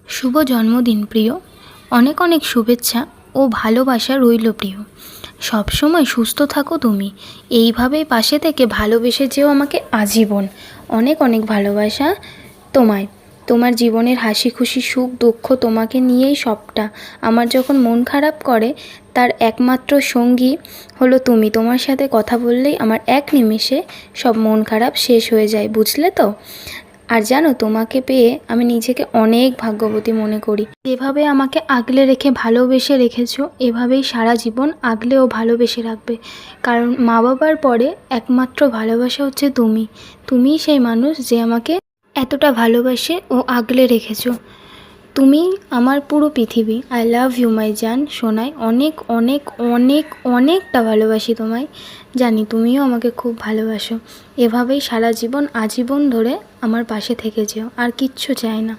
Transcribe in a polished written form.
শুভ জন্মদিন প্রিয়। অনেক অনেক শুভেচ্ছা ও ভালোবাসা রইল প্রিয়। সবসময় সুস্থ থাকো তুমি, এইভাবেই পাশে থেকে ভালোবেসে যেও আমাকে আজীবন। অনেক অনেক ভালোবাসা তোমায়। তোমার জীবনের হাসি খুশি সুখ দুঃখ তোমাকে নিয়েই সবটা। আমার যখন মন খারাপ করে তার একমাত্র সঙ্গী হলো তুমি। তোমার সাথে কথা বললেই আমার এক নিমেষে সব মন খারাপ শেষ হয়ে যায়, বুঝলে তো? আর জানো, তোমাকে পেয়ে আমি নিজেকে অনেক ভাগ্যবতী মনে করি। যেভাবে আমাকে আগলে রেখে ভালোবেসে রেখেছো, এভাবেই সারা জীবন আগলে ও ভালোবেসে রাখবে। কারণ মা বাবার পরে একমাত্র ভালোবাসা হচ্ছে তুমি। তুমিই সেই মানুষ যে আমাকে এতটা ভালোবাসে ও আগলে রেখেছো। তুমি আমার পুরো পৃথিবী। আই লাভ ইউ মাই জান সোনাই। অনেক অনেক অনেক অনেকটা ভালোবাসি তোমায়। জানি তুমিও আমাকে খুব ভালোবাসো। এভাবেই সারা জীবন আজীবন ধরে আমার পাশে থেকে যেও, আর কিচ্ছু চাই না।